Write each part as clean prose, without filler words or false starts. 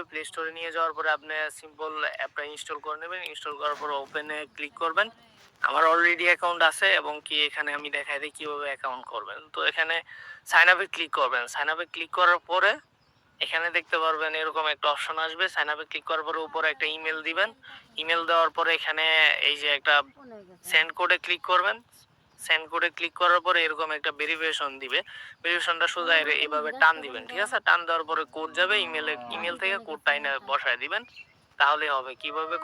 Play স্টোরে নিয়ে যাওয়ার পরে আপনি সিম্পল অ্যাপটা ইনস্টল করে নেবেন। ইনস্টল করার পর ওপেনে ক্লিক করবেন। আমার অলরেডি অ্যাকাউন্ট আছে এবং কি এখানে আমি দেখাই দিই কিভাবে অ্যাকাউন্ট করবেন। তো এখানে সাইন আপে ক্লিক করবেন। সাইন আপে ক্লিক করার পরে এখানে দেখতে পারবেন এরকম একটা অপশন আসবে। সাইন আপে ক্লিক করার পরে উপরে একটা ইমেল দিবেন। ইমেল দেওয়ার পরে এখানে এই যে একটা সেন্ড কোডে ক্লিক করবেন। সেন্ড কোডে ক্লিক করার পরে এরকম একটা ভেরিফিকেশন দিবে। ভেরিফিকেশনটা সোজা এভাবে টান দিবেন, ঠিক আছে? টান দেওয়ার পরে কোড যাবে ইমেল থেকে কোডটা এনে বসায় দিবেন, তাহলে হবে। কিভাবে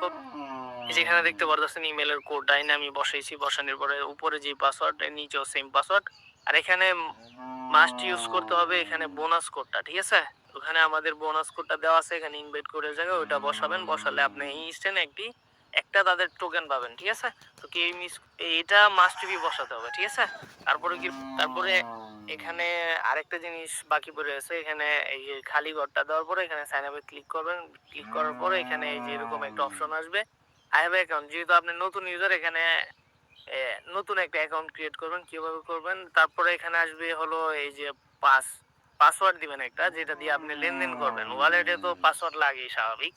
যেখানে দেখতে পারতেছেন ইমেলের কোডটা এনে আমি বসাইছি। বসানোর পরে উপরে যে পাসওয়ার্ড, নিচেও সেম পাসওয়ার্ড। আর এখানে মাস্ট ইউজ করতে হবে এখানে বোনাস কোডটা, ঠিক আছে? ওখানে আমাদের বোনাস কোডটা দেওয়া আছে, এখানে ইনভাইট কোডের জায়গায় ওইটা বসাবেন। বসালে আপনি ইনস্ট্যান্ট একটা তাদের টোকেন পাবেন, ঠিক আছে? তো কি এটা মাস্ট বি বসাতে হবে, ঠিক আছে? তারপরে এখানে আরেকটা জিনিস বাকি পড়ে আছে। এখানে এই যে খালি ঘরটা দেওয়ার পরে এখানে সাইন আপে ক্লিক করবেন। ক্লিক করার পরে এখানে এই যে এরকম একটা অপশন আসবে, আই হ্যাভ অ্যাকাউন্ট। যেহেতু আপনি নতুন ইউজার, এখানে নতুন একটা অ্যাকাউন্ট ক্রিয়েট করবেন। কিভাবে করবেন? তারপরে এখানে আসবে হলো এই যে পাসওয়ার্ড দিবেন একটা, যেটা দিয়ে আপনি লেনদেন করবেন। ওয়ালেটে তো পাসওয়ার্ড লাগেই, স্বাভাবিক।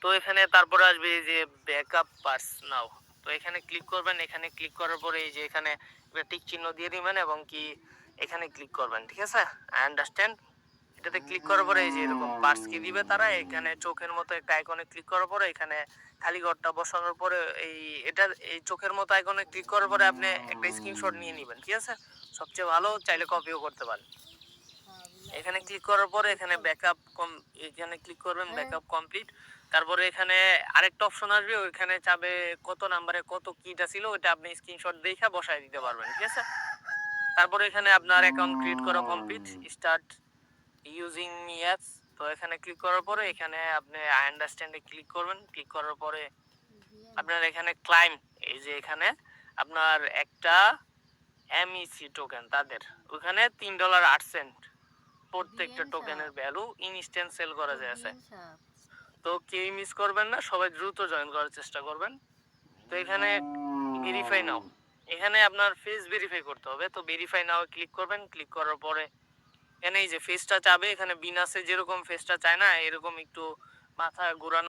তো এখানে তারপরে আসবে এই যে ব্যাকআপ পার্স নাও। তো এখানে ক্লিক করবেন। এখানে ক্লিক করার পরে এই যে এখানে একটা টিক চিহ্ন দিয়ে দিবেন এবং কি এখানে ক্লিক করবেন, ঠিক আছে? I understand. এটাতে ক্লিক করার পরে এই যে এরকম পার্স কি দিবে তারা, এখানে চোখের মতো একটা আইকনে ক্লিক করার পরে এখানে খালি ঘরটা বসানোর পরে এই চোখের মতো আইকনে ক্লিক করার পরে আপনি একটা স্ক্রিনশট নিয়ে নেবেন, ঠিক আছে? সবচেয়ে ভালো, চাইলে কপিও করতে পারেন। এখানে ক্লিক করার পরে এখানে এখানে ক্লিক করবেন, ব্যাকআপ কমপ্লিট। তারপরে এখানে আরেকটা অপশন আসবে, ওইখানে চাবে কত নাম্বারে কত কিটা ছিল, ওইটা আপনি স্ক্রিনশট দেখে বসায় দিতে পারবেন, ঠিক আছে? তারপরে এখানে আপনার অ্যাকাউন্ট ক্রিয়েট করা complete. Start using me apps. তো এখানে ক্লিক করার পরে এখানে আপনি আই আন্ডারস্ট্যান্ডে ক্লিক করবেন। ক্লিক করার পরে আপনার এখানে ক্লাইম, এই যে এখানে আপনার একটা এমইসি টোকেন, তাদের ওখানে $3.08 প্রত্যেকটা টোকেনের ভ্যালু ইনস্ট্যান্ট সেল করা যায় আছে। তো কেউ মিস করবেন না, সবাই দ্রুত জয়েন করার চেষ্টা করবেন। তো এখানে ভেরিফাই নাও, এখানে আপনার ফেস ভেরিফাই করতে হবে। তো ভেরিফাই নাও ক্লিক করবেন। ক্লিক করার পরে এখানে এই যে ফেসটা চাবে, এখানে বিনাসে যেরকম ফেসটা চায় না, এরকম একটু মাথা ঘুরানো